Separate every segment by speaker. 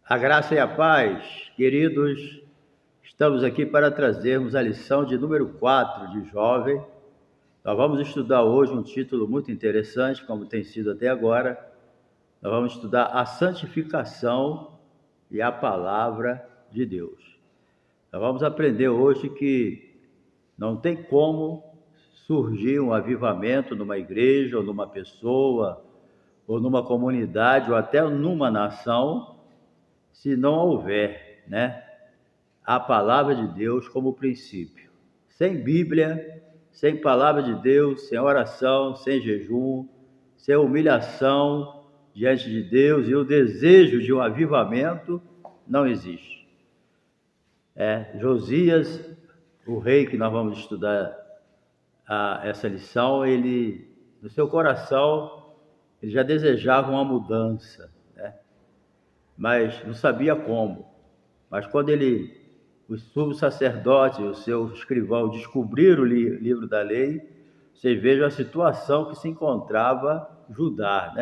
Speaker 1: A graça e a paz, queridos, estamos aqui para trazermos a lição de número 4 de Jovem. Nós vamos estudar hoje um título muito interessante, como tem sido até agora. Nós vamos estudar a santificação e a palavra de Deus. Nós vamos aprender hoje que não tem como surgir um avivamento numa igreja, ou numa pessoa, ou numa comunidade, ou até numa nação, se não houver, a palavra de Deus como princípio. Sem Bíblia, sem palavra de Deus, sem oração, sem jejum, sem humilhação diante de Deus e o desejo de um avivamento, não existe. Josias, o rei que nós vamos estudar essa lição, ele, no seu coração, ele já desejava uma mudança, mas não sabia como. Mas quando os sumos sacerdotes, o seu escrivão, descobriram o livro da lei, vocês vejam a situação que se encontrava Judá,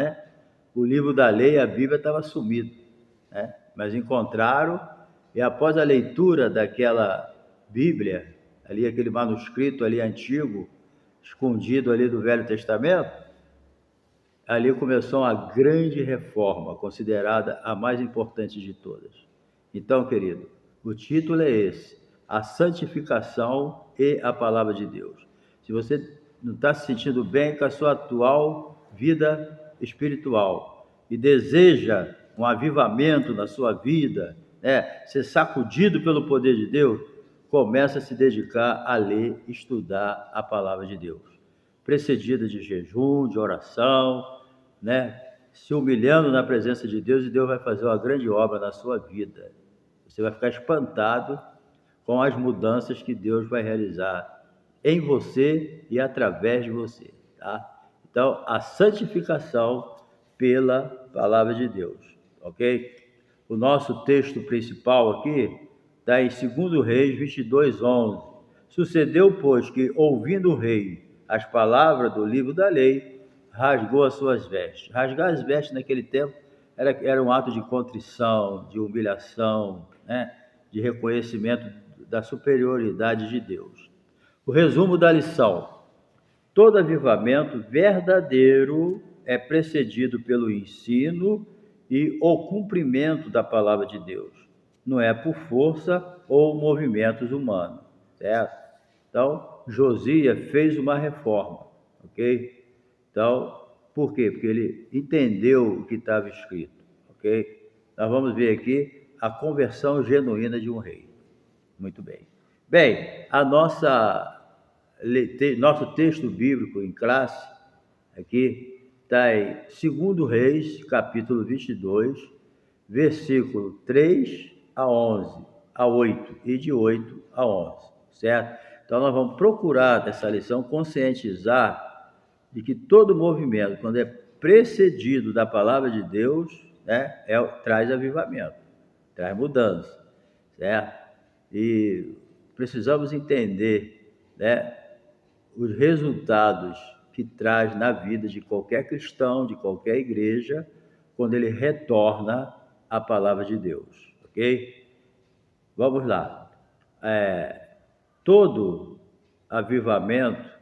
Speaker 1: O livro da lei, a Bíblia estava sumido, Mas encontraram, e após a leitura daquela Bíblia, ali aquele manuscrito ali antigo, escondido ali do Velho Testamento, ali começou uma grande reforma, considerada a mais importante de todas. Então, querido, o título é esse: a santificação e a palavra de Deus. Se você não está se sentindo bem com a sua atual vida espiritual e deseja um avivamento na sua vida, ser sacudido pelo poder de Deus, começa a se dedicar a ler, estudar a palavra de Deus, precedida de jejum, de oração, se humilhando na presença de Deus, e Deus vai fazer uma grande obra na sua vida. Você vai ficar espantado com as mudanças que Deus vai realizar em você e através de você, Então, a santificação pela palavra de Deus, ok? O nosso texto principal aqui está em 2 Reis 22:11. Sucedeu, pois, que, ouvindo o rei as palavras do livro da lei, rasgou as suas vestes. Rasgar as vestes naquele tempo era um ato de contrição, de humilhação, de reconhecimento da superioridade de Deus. O resumo da lição: todo avivamento verdadeiro é precedido pelo ensino e o cumprimento da palavra de Deus. Não é por força ou movimentos humanos, certo? Então, Josias fez uma reforma, ok? Então, por quê? Porque ele entendeu o que estava escrito, ok? Nós vamos ver aqui a conversão genuína de um rei. Muito bem. Bem, nosso texto bíblico em classe aqui está em 2 Reis, capítulo 22, versículo 3 a 11, a 8 e de 8 a 11, certo? Então, nós vamos procurar nessa lição conscientizar de que todo movimento, quando é precedido da palavra de Deus, traz avivamento, traz mudança, certo? E precisamos entender, os resultados que traz na vida de qualquer cristão, de qualquer igreja, quando ele retorna à palavra de Deus, ok? Vamos lá. Todo avivamento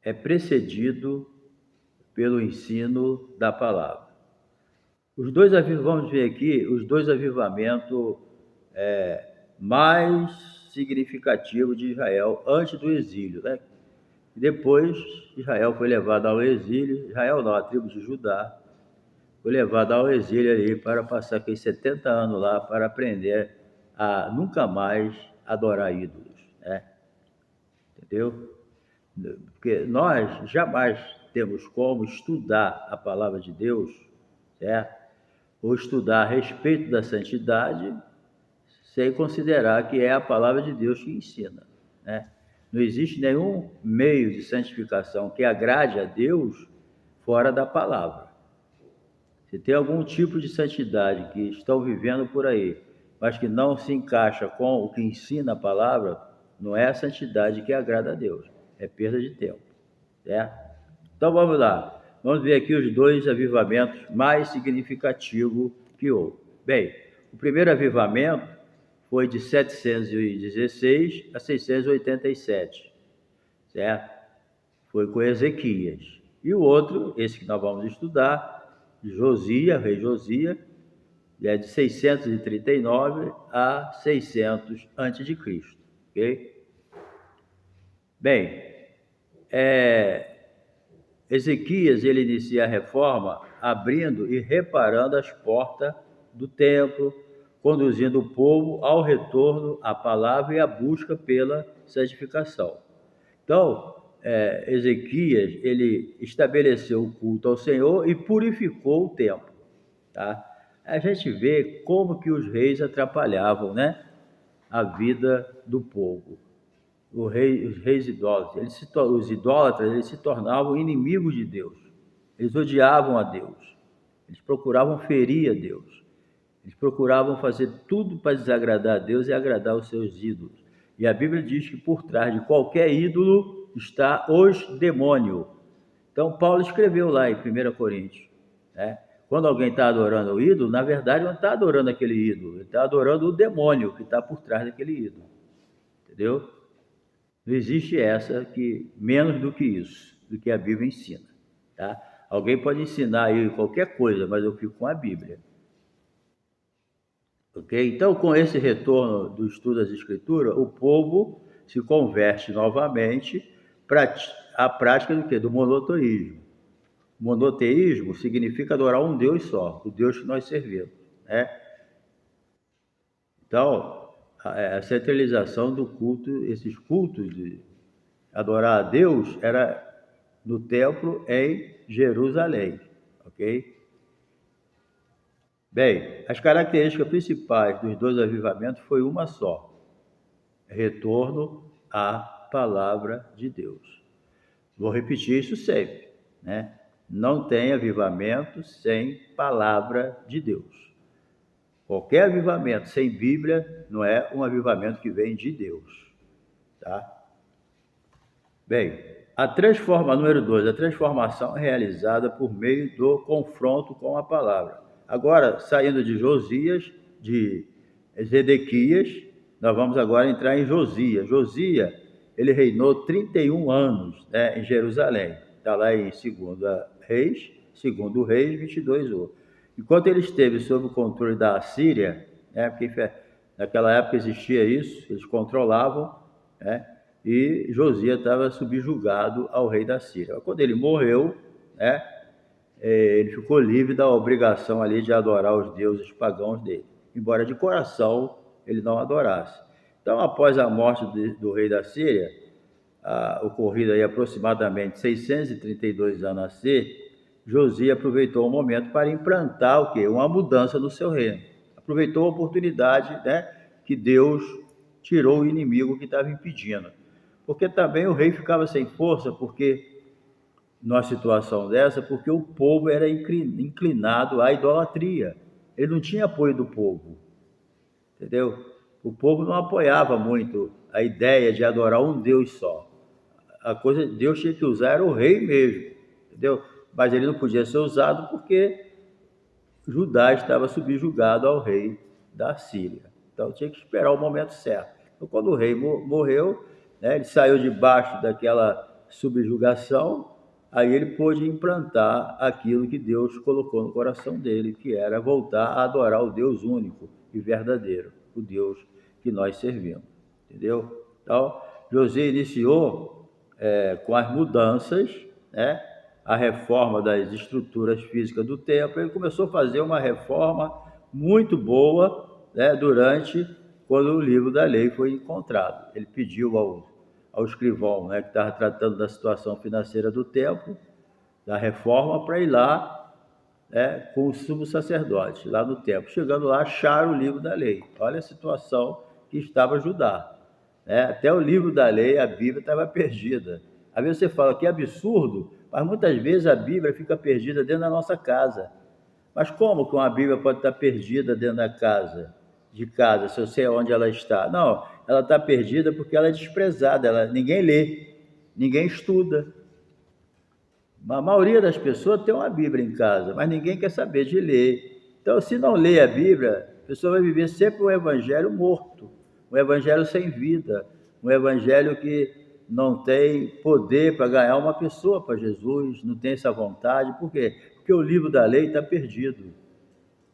Speaker 1: é precedido pelo ensino da palavra. Vamos ver aqui os dois avivamentos mais significativos de Israel antes do exílio, Depois, Israel foi levado ao exílio. Israel não, a tribo de Judá foi levada ao exílio ali para passar aqueles 70 anos lá para aprender a nunca mais adorar ídolos, Entendeu? Porque nós jamais temos como estudar a palavra de Deus, certo? Ou estudar a respeito da santidade sem considerar que é a palavra de Deus que ensina, Não existe nenhum meio de santificação que agrade a Deus fora da palavra. Se tem algum tipo de santidade que estão vivendo por aí, mas que não se encaixa com o que ensina a palavra, não é a santidade que agrada a Deus, é perda de tempo, certo? Então vamos lá, vamos ver aqui os dois avivamentos mais significativos que que houve. Bem, o primeiro avivamento foi de 716 a 687, certo? Foi com Ezequias. E o outro, esse que nós vamos estudar, Josias, rei Josias, é de 639 a 600 a.C., ok? Bem, Ezequias, ele inicia a reforma abrindo e reparando as portas do templo, conduzindo o povo ao retorno à palavra e à busca pela santificação. Então, Ezequias, ele estabeleceu o culto ao Senhor e purificou o templo, tá? A gente vê como que os reis atrapalhavam, né, a vida do povo. Os reis idólatras, os idólatras, eles se tornavam inimigos de Deus. Eles odiavam a Deus. Eles procuravam ferir a Deus. Eles procuravam fazer tudo para desagradar a Deus e agradar os seus ídolos. E a Bíblia diz que por trás de qualquer ídolo está os demônios. Então, Paulo escreveu lá em 1 Coríntios, né? Quando alguém está adorando o ídolo, na verdade não está adorando aquele ídolo, ele está adorando o demônio que está por trás daquele ídolo. Entendeu? Não existe menos do que isso, do que a Bíblia ensina, tá? Alguém pode ensinar aí qualquer coisa, mas eu fico com a Bíblia. Ok? Então, com esse retorno do estudo das Escrituras, o povo se converte novamente para a prática do quê? Do monoteísmo. Monoteísmo significa adorar um Deus só, o Deus que nós servimos, né? Então, a centralização do culto, esses cultos de adorar a Deus, era no templo em Jerusalém, ok? Bem, as características principais dos dois avivamentos foi uma só: retorno à palavra de Deus. Vou repetir isso sempre, né? Não tem avivamento sem palavra de Deus. Qualquer avivamento sem Bíblia não é um avivamento que vem de Deus, tá? Bem, número 2, a transformação é realizada por meio do confronto com a palavra. Agora, saindo de Josias, de Zedequias, nós vamos agora entrar em Josias. Josias, ele reinou 31 anos, né, em Jerusalém. Está lá em 2 Reis 22:1. Enquanto ele esteve sob o controle da Assíria, né, porque naquela época existia isso, eles controlavam, né, e Josias estava subjugado ao rei da Síria. Quando ele morreu, né, ele ficou livre da obrigação ali de adorar os deuses pagãos dele, embora de coração ele não adorasse. Então, após a morte do rei da Síria, ocorrida aí aproximadamente 632 anos a ser, Josias aproveitou o momento para implantar o quê? Uma mudança no seu reino. Aproveitou a oportunidade, né, que Deus tirou o inimigo que estava impedindo. Porque também o rei ficava sem força, numa situação dessa, porque o povo era inclinado à idolatria. Ele não tinha apoio do povo, entendeu? O povo não apoiava muito a ideia de adorar um Deus só. Deus tinha que usar era o rei mesmo, entendeu? Mas ele não podia ser usado porque Judá estava subjugado ao rei da Síria. Então tinha que esperar o momento certo. Então, quando o rei morreu, né, ele saiu debaixo daquela subjugação, aí ele pôde implantar aquilo que Deus colocou no coração dele, que era voltar a adorar o Deus único e verdadeiro, o Deus que nós servimos, entendeu? Então, Josias iniciou com as mudanças, né, a reforma das estruturas físicas do templo. Ele começou a fazer uma reforma muito boa, né, quando o livro da lei foi encontrado. Ele pediu ao escrivão, né, que estava tratando da situação financeira do templo, da reforma, para ir lá, né, com o sumo sacerdote, lá no templo. Chegando lá, acharam o livro da lei. Olha a situação que estava Judá, né? Até o livro da lei, a Bíblia, estava perdida. Às vezes você fala que é absurdo, mas muitas vezes a Bíblia fica perdida dentro da nossa casa. Mas como que uma Bíblia pode estar perdida dentro da casa? Se eu sei onde ela está? Não, ela está perdida porque ela é desprezada, ninguém lê, ninguém estuda. A maioria das pessoas tem uma Bíblia em casa, mas ninguém quer saber de ler, Então, se não lê a Bíblia, a pessoa vai viver sempre um evangelho morto, um evangelho sem vida, um evangelho que não tem poder para ganhar uma pessoa para Jesus, não tem essa vontade. Por quê? Porque o livro da lei está perdido.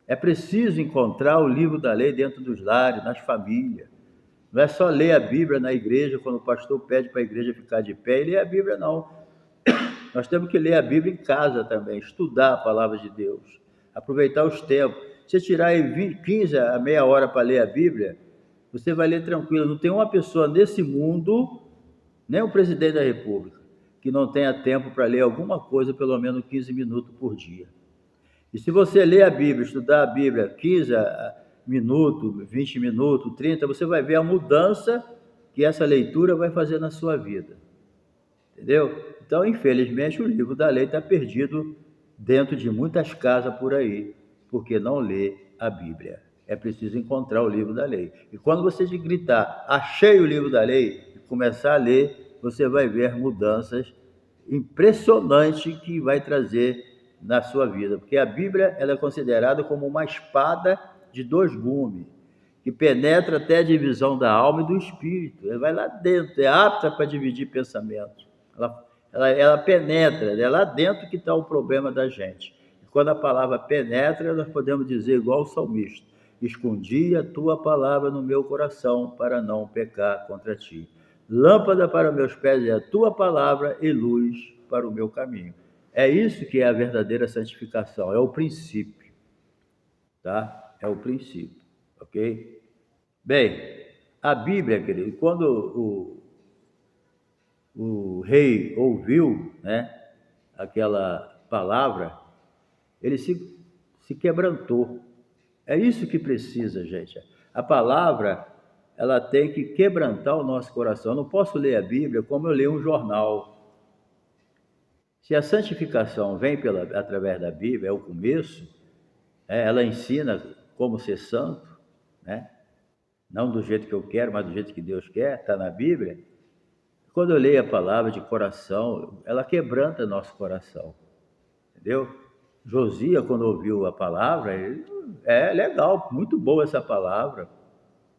Speaker 1: É preciso encontrar o livro da lei dentro dos lares, nas famílias. Não é só ler a Bíblia na igreja, quando o pastor pede para a igreja ficar de pé e ler a Bíblia, não. Nós temos que ler a Bíblia em casa também, estudar a palavra de Deus, aproveitar os tempos. Se tirar aí 15 a meia hora para ler a Bíblia, você vai ler tranquilo. Não tem uma pessoa nesse mundo, nem o presidente da República, que não tenha tempo para ler alguma coisa, pelo menos 15 minutos por dia. E se você ler a Bíblia, estudar a Bíblia 15 minutos, 20 minutos, 30, você vai ver a mudança que essa leitura vai fazer na sua vida. Entendeu? Então, infelizmente, o livro da lei está perdido dentro de muitas casas por aí, porque não lê a Bíblia. É preciso encontrar o livro da lei. E quando você gritar, achei o livro da lei, e começar a ler, você vai ver mudanças impressionantes que vai trazer na sua vida. Porque a Bíblia ela é considerada como uma espada de dois gumes, que penetra até a divisão da alma e do espírito. Ela vai lá dentro, é apta para dividir pensamentos. Ela penetra, é lá dentro que está o problema da gente. E quando a palavra penetra, nós podemos dizer igual o salmista: escondi a tua palavra no meu coração para não pecar contra ti. Lâmpada para meus pés é a tua palavra e luz para o meu caminho. É isso que é a verdadeira santificação, é o princípio, tá? É o princípio, ok? Bem, a Bíblia, querido, quando o rei ouviu, né, aquela palavra, ele se quebrantou. É isso que precisa, gente. A palavra, ela tem que quebrantar o nosso coração. Eu não posso ler a Bíblia como eu leio um jornal. Se a santificação vem através da Bíblia, é o começo, ela ensina como ser santo, né? Não do jeito que eu quero, mas do jeito que Deus quer, está na Bíblia. Quando eu leio a palavra de coração, ela quebranta nosso coração, entendeu? Josias, quando ouviu a palavra, ele, é legal, muito boa essa palavra,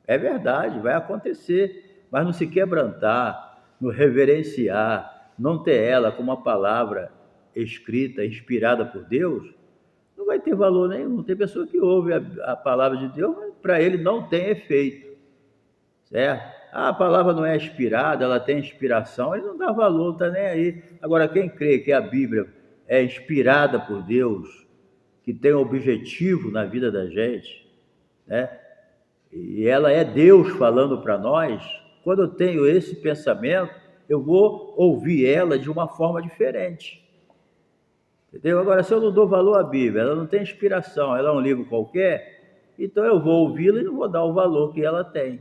Speaker 1: é verdade, vai acontecer, mas não se quebrantar, não reverenciar, não ter ela como uma palavra escrita, inspirada por Deus, não vai ter valor nenhum. Tem pessoa que ouve a palavra de Deus, mas para ele não tem efeito, certo? A palavra não é inspirada, ela tem inspiração, ele não dá valor, não está nem aí. Agora, quem crê que a Bíblia é inspirada por Deus, que tem um objetivo na vida da gente, né? E ela é Deus falando para nós, quando eu tenho esse pensamento, eu vou ouvir ela de uma forma diferente. Entendeu? Agora, se eu não dou valor à Bíblia, ela não tem inspiração, ela é um livro qualquer, então eu vou ouvi-la e não vou dar o valor que ela tem.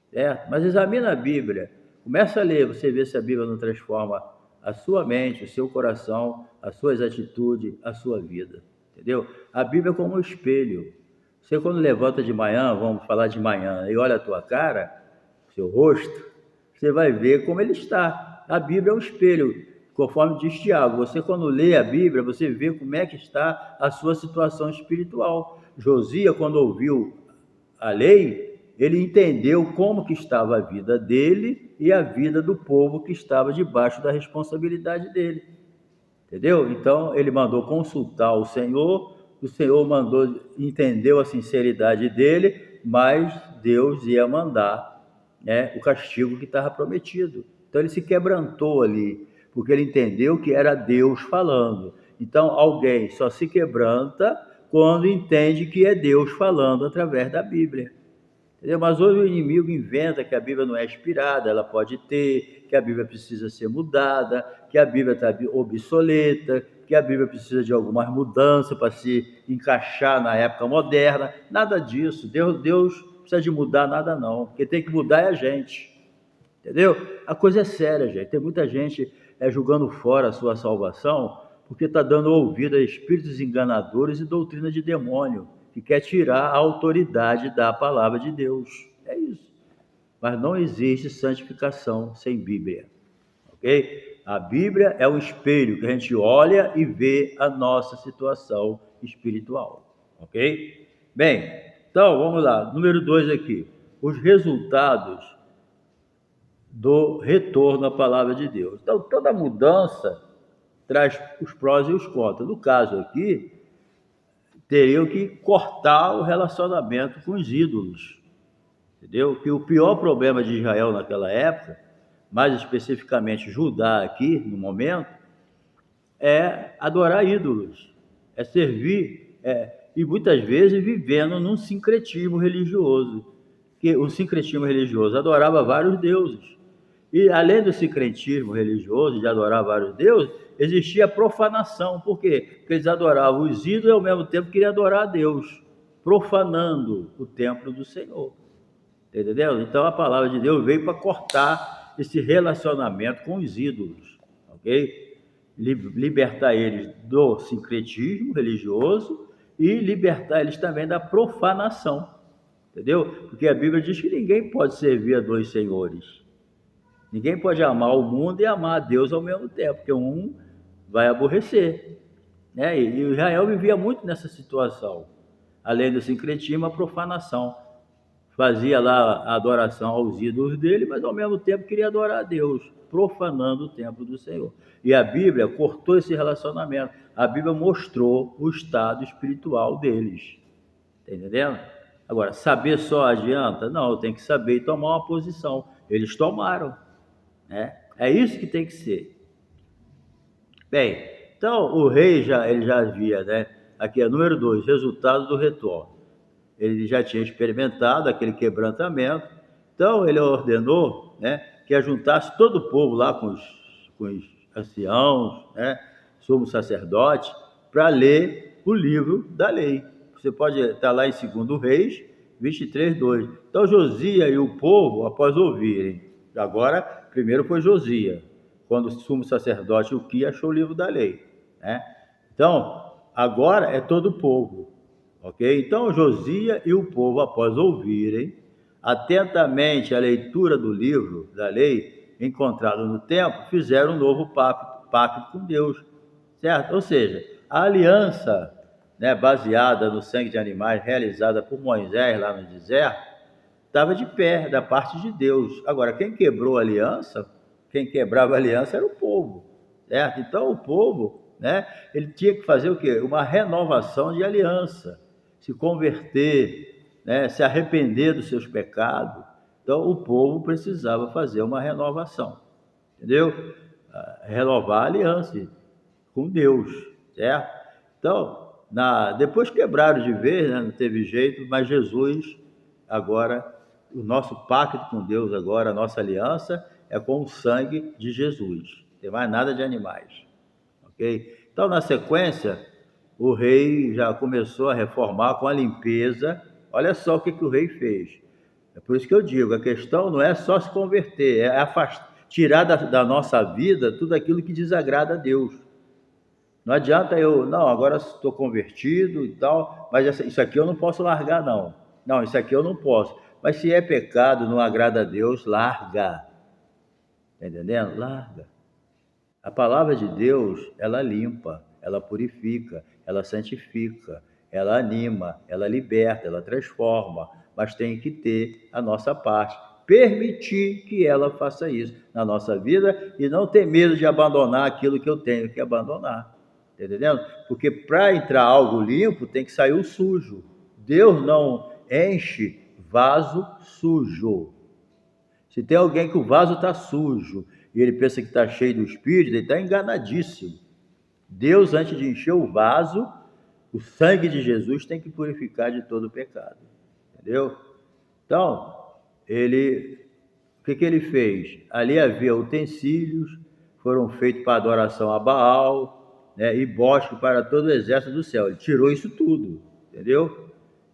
Speaker 1: Certo? Mas examina a Bíblia, começa a ler, você vê se a Bíblia não transforma a sua mente, o seu coração, as suas atitudes, a sua vida. Entendeu? A Bíblia é como um espelho. Você quando levanta de manhã, vamos falar de manhã, e olha a tua cara, seu rosto, você vai ver como ele está. A Bíblia é um espelho, conforme diz Tiago. Você quando lê a Bíblia, você vê como é que está a sua situação espiritual. Josias, quando ouviu a lei, ele entendeu como que estava a vida dele e a vida do povo que estava debaixo da responsabilidade dele. Entendeu? Então, ele mandou consultar o Senhor entendeu a sinceridade dele, mas Deus ia mandar, né, o castigo que estava prometido. Então, ele se quebrantou ali, porque ele entendeu que era Deus falando. Então, alguém só se quebranta quando entende que é Deus falando através da Bíblia. Entendeu? Mas hoje o inimigo inventa que a Bíblia não é inspirada, ela pode ter, que a Bíblia precisa ser mudada, que a Bíblia está obsoleta, que a Bíblia precisa de algumas mudanças para se encaixar na época moderna. Nada disso. Deus precisa de mudar nada não. Quem tem que mudar é a gente. Entendeu? A coisa é séria, gente. Tem muita gente julgando fora a sua salvação porque está dando ouvido a espíritos enganadores e doutrina de demônio, que quer tirar a autoridade da palavra de Deus. É isso. Mas não existe santificação sem Bíblia, ok? A Bíblia é um espelho que a gente olha e vê a nossa situação espiritual, Ok? Bem, então vamos lá. Número 2 aqui. Os resultados do retorno à palavra de Deus. Então, toda mudança traz os prós e os contras. No caso aqui, teriam que cortar o relacionamento com os ídolos. Entendeu? Que o pior problema de Israel naquela época, mais especificamente Judá aqui, no momento, é adorar ídolos, é servir, e muitas vezes vivendo num sincretismo religioso. Que o sincretismo religioso adorava vários deuses. E além do sincretismo religioso, de adorar vários deuses, existia a profanação. Por quê? Porque eles adoravam os ídolos e ao mesmo tempo queriam adorar a Deus, profanando o templo do Senhor. Entendeu? Então a palavra de Deus veio para cortar esse relacionamento com os ídolos, ok? Libertar eles do sincretismo religioso e libertar eles também da profanação, entendeu? Porque a Bíblia diz que ninguém pode servir a dois senhores. Ninguém pode amar o mundo e amar a Deus ao mesmo tempo, porque um vai aborrecer, né? E Israel vivia muito nessa situação. Além do sincretismo, a profanação. Fazia lá a adoração aos ídolos dele, mas ao mesmo tempo queria adorar a Deus, profanando o templo do Senhor. E a Bíblia cortou esse relacionamento. A Bíblia mostrou o estado espiritual deles. Está entendendo? Agora, saber só adianta? Não, tem que saber e tomar uma posição. Eles tomaram, né? É isso que tem que ser. Bem, então o rei ele já havia, né? Aqui é número 2, resultado do retorno. Ele já tinha experimentado aquele quebrantamento, então ele ordenou, né, que ajuntasse todo o povo lá com os anciãos, né, sumo sacerdote, para ler o livro da lei. Você pode estar lá em 2 Reis 23:2. Então Josias e o povo, após ouvirem, agora primeiro foi Josias, quando o sumo sacerdote Uquias achou o livro da lei, né? Então agora é todo o povo. Ok? Então Josias e o povo, após ouvirem atentamente a leitura do livro da lei encontrado no templo, fizeram um novo pacto com Deus, certo? Ou seja, a aliança, né, baseada no sangue de animais realizada por Moisés lá no deserto, estava de pé da parte de Deus. Agora, quem quebrou a aliança, quem quebrava a aliança era o povo, certo? Então o povo, né, ele tinha que fazer o quê? Uma renovação de aliança, se converter, né, se arrepender dos seus pecados. Então o povo precisava fazer uma renovação, entendeu? Renovar a aliança com Deus, certo? Então, depois quebraram de vez, né, não teve jeito, mas Jesus, agora, o nosso pacto com Deus agora, a nossa aliança é com o sangue de Jesus, não tem mais nada de animais, ok? Então, na sequência, o rei já começou a reformar com a limpeza. Olha só o que o rei fez. É por isso que eu digo, a questão não é só se converter, é tirar da nossa vida tudo aquilo que desagrada a Deus. Não adianta não, agora estou convertido e tal, mas isso aqui eu não posso largar, não. Não, isso aqui eu não posso. Mas se é pecado, não agrada a Deus, larga. Está entendendo? Larga. A palavra de Deus, ela limpa, ela purifica, ela santifica, ela anima, ela liberta, ela transforma, mas tem que ter a nossa parte. Permitir que ela faça isso na nossa vida e não ter medo de abandonar aquilo que eu tenho que abandonar. Tá entendendo? Porque para entrar algo limpo, tem que sair o sujo. Deus não enche vaso sujo. Se tem alguém que o vaso está sujo e ele pensa que está cheio do Espírito, ele está enganadíssimo. Deus, antes de encher o vaso, o sangue de Jesus tem que purificar de todo o pecado. Entendeu? Então, o que ele fez? Ali havia utensílios, foram feitos para adoração a Baal, né, e bosque para todo o exército do céu. Ele tirou isso tudo, entendeu?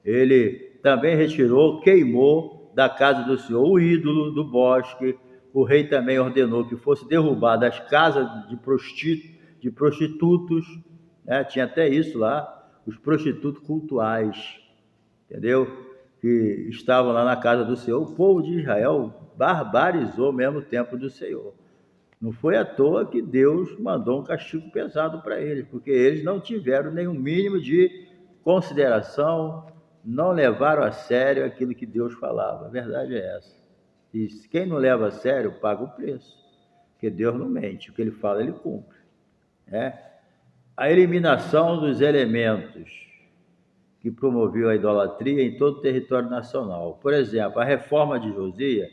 Speaker 1: Ele também retirou, queimou da casa do Senhor o ídolo do bosque. O rei também ordenou que fosse derrubada as casas de prostitutos, né? Tinha até isso lá, os prostitutos cultuais, entendeu? Que estavam lá na casa do Senhor. O povo de Israel barbarizou mesmo o templo do Senhor. Não foi à toa que Deus mandou um castigo pesado para eles, porque eles não tiveram nenhum mínimo de consideração, não levaram a sério aquilo que Deus falava. A verdade é essa. E quem não leva a sério paga o preço, porque Deus não mente, o que ele fala ele cumpre. A eliminação dos elementos que promoviam a idolatria em todo o território nacional. Por exemplo, a reforma de Josias,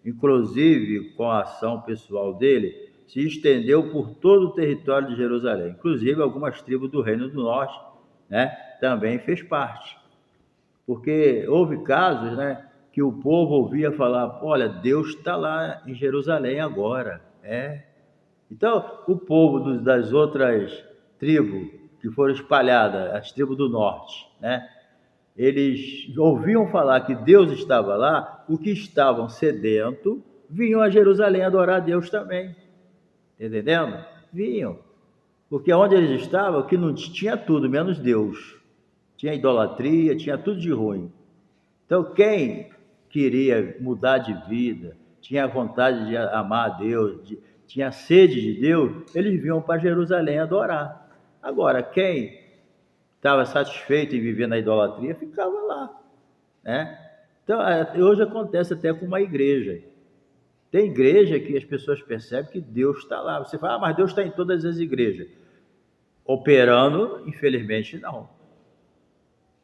Speaker 1: inclusive com a ação pessoal dele, se estendeu por todo o território de Jerusalém. Inclusive, algumas tribos do Reino do Norte, também fez parte. Porque houve casos, que o povo ouvia falar, olha, Deus está lá em Jerusalém agora. Então, o povo das outras tribos que foram espalhadas, as tribos do norte, eles ouviam falar que Deus estava lá, o que estavam sedentos vinham a Jerusalém adorar a Deus também. Entendendo? Vinham. Porque onde eles estavam, que não tinha tudo, menos Deus. Tinha idolatria, tinha tudo de ruim. Então, quem queria mudar de vida, tinha vontade de amar a Deus, tinha sede de Deus, eles vinham para Jerusalém adorar. Agora, quem estava satisfeito em viver na idolatria, ficava lá. Então, hoje acontece até com uma igreja. Tem igreja que as pessoas percebem que Deus está lá. Você fala, mas Deus está em todas as igrejas. Operando, infelizmente, não.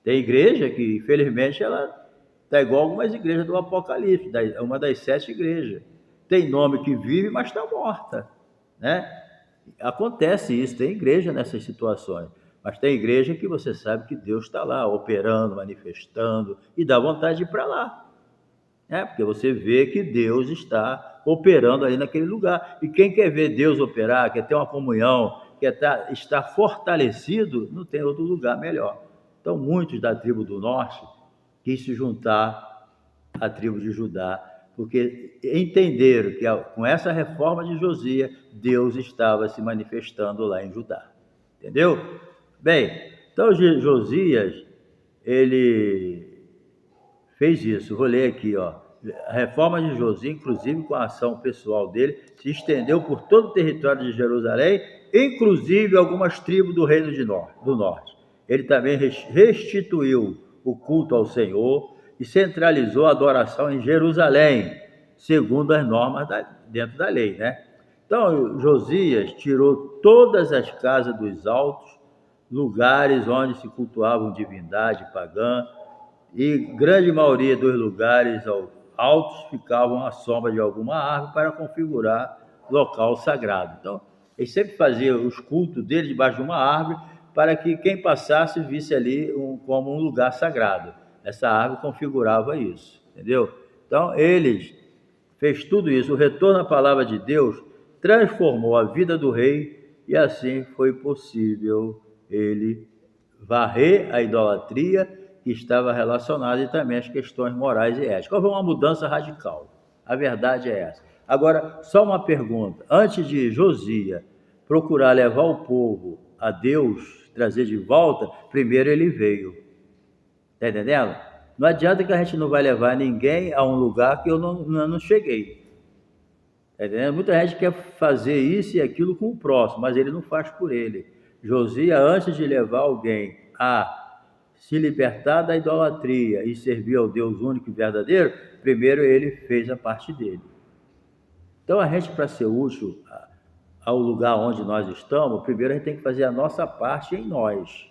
Speaker 1: Tem igreja que, infelizmente, ela está igual algumas igrejas do Apocalipse, uma das 7 igrejas. Tem nome que vive, mas está morta. Acontece isso, tem igreja nessas situações. Mas tem igreja que você sabe que Deus está lá, operando, manifestando, e dá vontade de ir para lá. Porque você vê que Deus está operando ali naquele lugar. E quem quer ver Deus operar, quer ter uma comunhão, quer estar fortalecido, não tem outro lugar melhor. Então, muitos da tribo do norte quis se juntar à tribo de Judá, porque entenderam que com essa reforma de Josias, Deus estava se manifestando lá em Judá. Entendeu? Bem, então Josias, ele fez isso. Vou ler aqui, ó. A reforma de Josias, inclusive com a ação pessoal dele, se estendeu por todo o território de Jerusalém, inclusive algumas tribos do reino do norte. Ele também restituiu o culto ao Senhor e centralizou a adoração em Jerusalém, segundo as normas dentro da lei, Então, Josias tirou todas as casas dos altos, lugares onde se cultuavam divindade pagã, e grande maioria dos lugares altos ficavam à sombra de alguma árvore para configurar local sagrado. Então, ele sempre fazia os cultos dele debaixo de uma árvore para que quem passasse visse ali como um lugar sagrado. Essa árvore configurava isso, entendeu? Então, ele fez tudo isso. O retorno à palavra de Deus transformou a vida do rei e assim foi possível ele varrer a idolatria que estava relacionada e também as questões morais e éticas. Houve uma mudança radical. A verdade é essa. Agora, só uma pergunta. Antes de Josias procurar levar o povo a Deus, trazer de volta, primeiro ele veio. Está entendendo? Não adianta que a gente não vai levar ninguém a um lugar que eu não cheguei. Está entendendo? Muita gente quer fazer isso e aquilo com o próximo, mas ele não faz por ele. Josias, antes de levar alguém a se libertar da idolatria e servir ao Deus único e verdadeiro, primeiro ele fez a parte dele. Então, a gente, para ser útil ao lugar onde nós estamos, primeiro a gente tem que fazer a nossa parte em nós.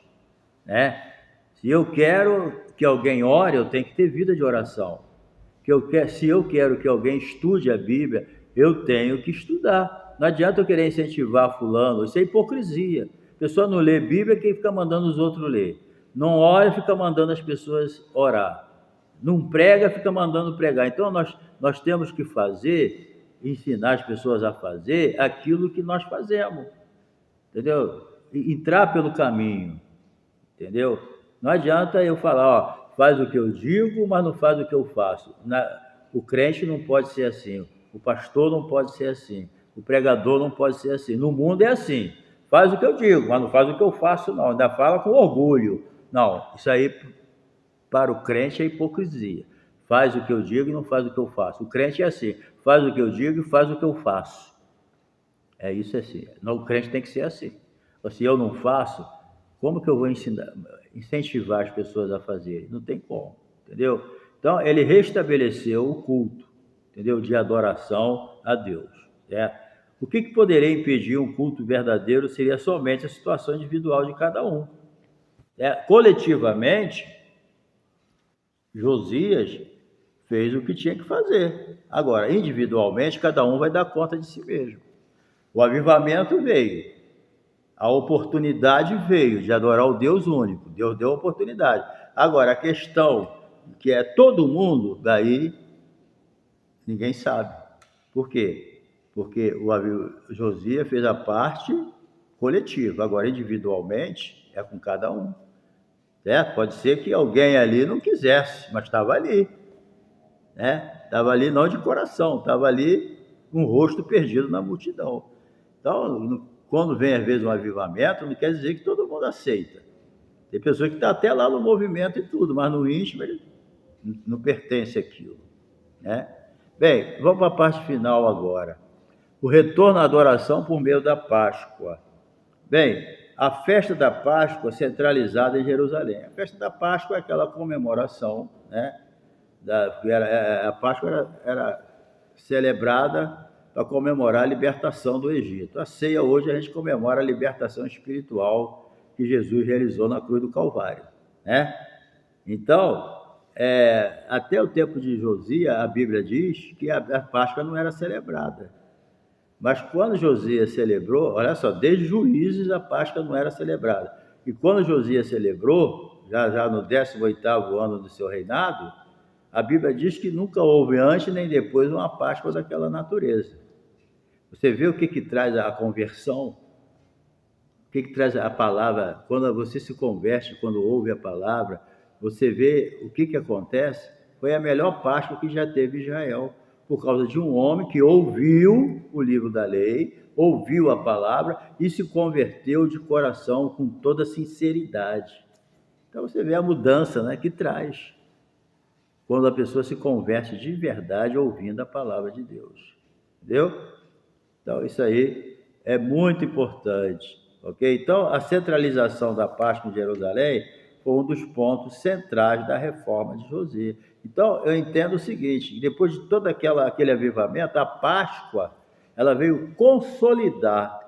Speaker 1: Se eu quero que alguém ore, eu tenho que ter vida de oração. Se eu quero que alguém estude a Bíblia, eu tenho que estudar. Não adianta eu querer incentivar fulano, isso é hipocrisia. A pessoa não lê Bíblia, quem fica mandando os outros ler. Não ora, fica mandando as pessoas orar. Não prega, fica mandando pregar. Então, nós temos que ensinar as pessoas a fazer aquilo que nós fazemos. Entendeu? Entrar pelo caminho. Entendeu? Não adianta eu falar, faz o que eu digo, mas não faz o que eu faço. O crente não pode ser assim. O pastor não pode ser assim. O pregador não pode ser assim. No mundo é assim. Faz o que eu digo, mas não faz o que eu faço, não. Ainda fala com orgulho. Não, isso aí para o crente é hipocrisia. Faz o que eu digo e não faz o que eu faço. O crente é assim, faz o que eu digo e faz o que eu faço. Isso assim. Não, o crente tem que ser assim. Se eu não faço, como que eu vou ensinar? incentivar as pessoas a fazerem. Não tem como, entendeu? Então, ele restabeleceu o culto, entendeu? De adoração a Deus. O que poderia impedir um culto verdadeiro seria somente a situação individual de cada um. Coletivamente, Josias fez o que tinha que fazer. Agora, individualmente, cada um vai dar conta de si mesmo. O avivamento veio, a oportunidade veio de adorar o Deus único. Deus deu a oportunidade. Agora, a questão que é todo mundo, daí ninguém sabe. Por quê? Porque o Josias fez a parte coletiva. Agora, individualmente, é com cada um. Pode ser que alguém ali não quisesse, mas estava ali. Estava ali não de coração, estava ali com o rosto perdido na multidão. Então, quando vem às vezes um avivamento, não quer dizer que todo mundo aceita. Tem pessoa que está até lá no movimento e tudo, mas no íntimo ele não pertence àquilo. Bem, vamos para a parte final agora. O retorno à adoração por meio da Páscoa. Bem, a festa da Páscoa centralizada em Jerusalém. A festa da Páscoa é aquela comemoração, a Páscoa era celebrada para comemorar a libertação do Egito. A ceia hoje a gente comemora a libertação espiritual que Jesus realizou na cruz do Calvário. Então, até o tempo de Josias, a Bíblia diz que a Páscoa não era celebrada. Mas quando Josias celebrou, olha só, desde Juízes a Páscoa não era celebrada. E quando Josias celebrou, já no 18º ano do seu reinado, a Bíblia diz que nunca houve antes nem depois uma Páscoa daquela natureza. Você vê o que traz a conversão? O que traz a palavra? Quando você se converte, quando ouve a palavra, você vê o que acontece. Foi a melhor Páscoa que já teve Israel, por causa de um homem que ouviu o livro da lei, ouviu a palavra e se converteu de coração com toda sinceridade. Então você vê a mudança, que traz quando a pessoa se converte de verdade ouvindo a palavra de Deus. Entendeu? Então isso aí é muito importante. Ok? Então a centralização da Páscoa em Jerusalém foi um dos pontos centrais da reforma de Josias. Então, eu entendo o seguinte, depois de todo aquele avivamento, a Páscoa, ela veio consolidar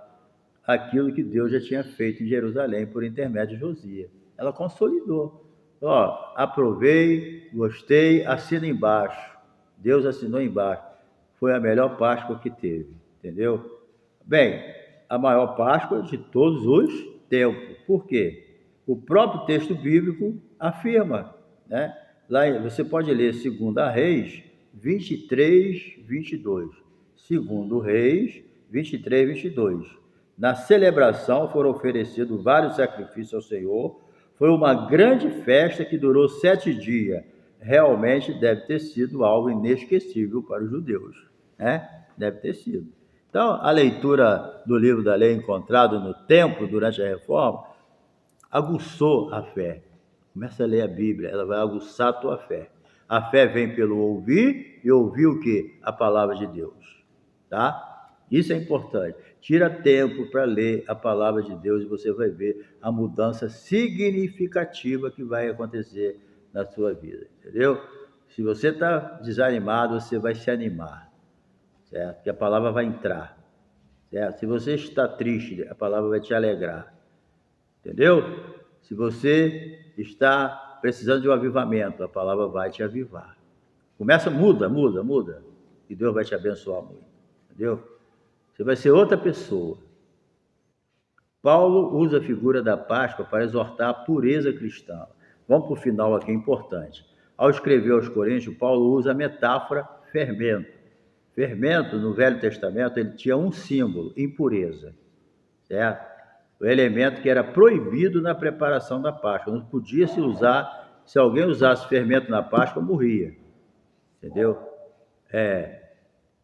Speaker 1: aquilo que Deus já tinha feito em Jerusalém por intermédio de Josias. Ela consolidou. Aprovei, gostei, assina embaixo. Deus assinou embaixo. Foi a melhor Páscoa que teve, entendeu? Bem, a maior Páscoa de todos os tempos. Por quê? O próprio texto bíblico afirma, Lá você pode ler 2 Reis 23, 22. 2 Reis 23, 22. Na celebração foram oferecidos vários sacrifícios ao Senhor. Foi uma grande festa que durou 7 dias. Realmente deve ter sido algo inesquecível para os judeus. Deve ter sido. Então, a leitura do livro da lei encontrado no templo durante a reforma aguçou a fé. Começa a ler a Bíblia, ela vai aguçar a tua fé. A fé vem pelo ouvir, e ouvir o quê? A palavra de Deus. Isso é importante. Tira tempo para ler a palavra de Deus e você vai ver a mudança significativa que vai acontecer na sua vida, entendeu? Se você está desanimado, você vai se animar, certo? Que a palavra vai entrar, certo? Se você está triste, a palavra vai te alegrar, entendeu? Se você está precisando de um avivamento, a palavra vai te avivar. Muda, e Deus vai te abençoar muito, entendeu? Você vai ser outra pessoa. Paulo usa a figura da Páscoa para exortar a pureza cristã. Vamos para o final aqui, importante. Ao escrever aos Coríntios, Paulo usa a metáfora fermento. Fermento, no Velho Testamento, ele tinha um símbolo, impureza, certo? O elemento que era proibido na preparação da Páscoa. Não podia se usar, se alguém usasse fermento na Páscoa, morria. Entendeu?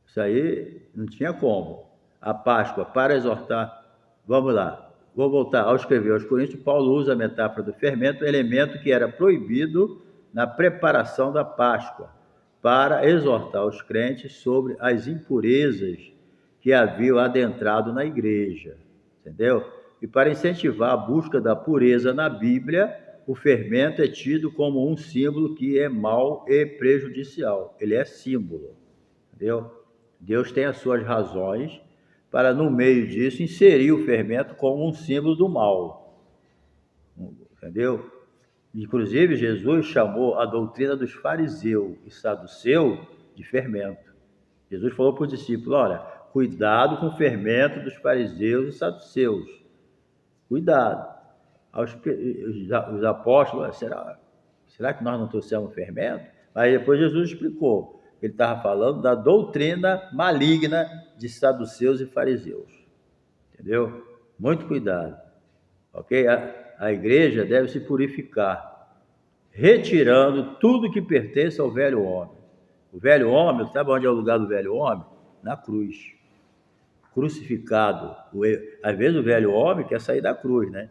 Speaker 1: Isso aí não tinha como. A Páscoa, para exortar, vamos lá, vou voltar ao escrever aos Coríntios, Paulo usa a metáfora do fermento, elemento que era proibido na preparação da Páscoa, para exortar os crentes sobre as impurezas que haviam adentrado na igreja. Entendeu? E para incentivar a busca da pureza na Bíblia, o fermento é tido como um símbolo que é mau e prejudicial. Ele é símbolo, entendeu? Deus tem as suas razões para, no meio disso, inserir o fermento como um símbolo do mal, entendeu? Inclusive, Jesus chamou a doutrina dos fariseus e saduceus de fermento. Jesus falou para os discípulos: olha, cuidado com o fermento dos fariseus e saduceus. Cuidado. Os apóstolos, será que nós não trouxemos fermento? Aí depois Jesus explicou. Ele estava falando da doutrina maligna de saduceus e fariseus. Entendeu? Muito cuidado. Ok? A igreja deve se purificar, retirando tudo que pertence ao velho homem. O velho homem, sabe onde é o lugar do velho homem? Na cruz. Crucificado. Às vezes o velho homem quer sair da cruz, né?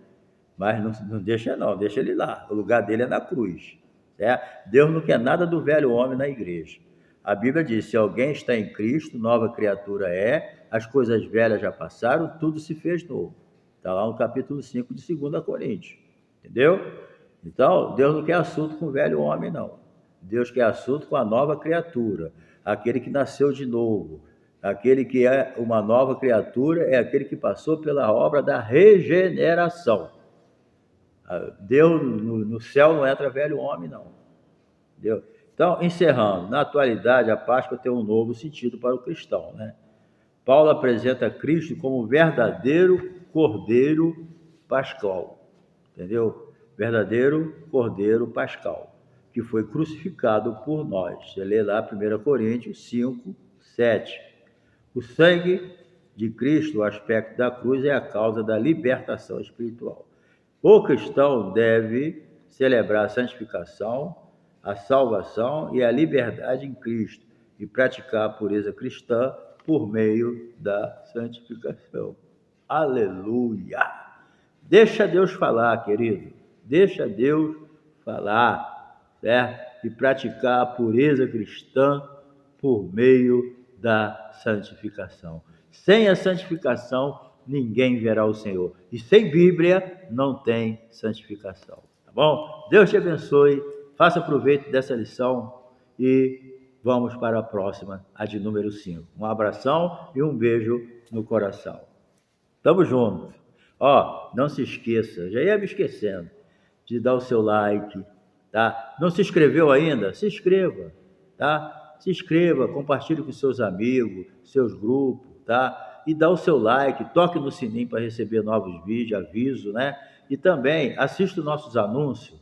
Speaker 1: Mas não deixa não, deixa ele lá. O lugar dele é na cruz. Certo? Deus não quer nada do velho homem na igreja. A Bíblia diz: se alguém está em Cristo, nova criatura é, as coisas velhas já passaram, tudo se fez novo. Está lá no capítulo 5 de 2 Coríntios. Entendeu? Então, Deus não quer assunto com o velho homem, não. Deus quer assunto com a nova criatura, aquele que nasceu de novo. Aquele que é uma nova criatura é aquele que passou pela obra da regeneração. Deus no céu não entra velho homem, não. Entendeu? Então, encerrando, na atualidade a Páscoa tem um novo sentido para o cristão, né? Paulo apresenta Cristo como verdadeiro Cordeiro Pascal, entendeu? Verdadeiro Cordeiro Pascal, que foi crucificado por nós. Você lê lá 1 Coríntios 5, 7. O sangue de Cristo, o aspecto da cruz, é a causa da libertação espiritual. O cristão deve celebrar a santificação, a salvação e a liberdade em Cristo e praticar a pureza cristã por meio da santificação. Aleluia! Deixa Deus falar, querido. Deixa Deus falar, certo? E praticar a pureza cristã por meio da santificação. Sem a santificação, ninguém verá o Senhor. E sem Bíblia, não tem santificação. Tá bom? Deus te abençoe. Faça proveito dessa lição e vamos para a próxima, a de número 5. Um abração e um beijo no coração. Tamo junto. Ó, não se esqueça, já ia me esquecendo, de dar o seu like, tá? Não se inscreveu ainda? Se inscreva, tá? Se inscreva, compartilhe com seus amigos, seus grupos, tá? E dá o seu like, toque no sininho para receber novos vídeos, aviso, né? E também assista os nossos anúncios,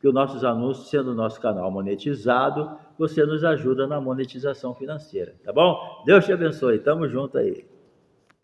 Speaker 1: que os nossos anúncios, sendo o nosso canal monetizado, você nos ajuda na monetização financeira, tá bom? Deus te abençoe, tamo junto aí.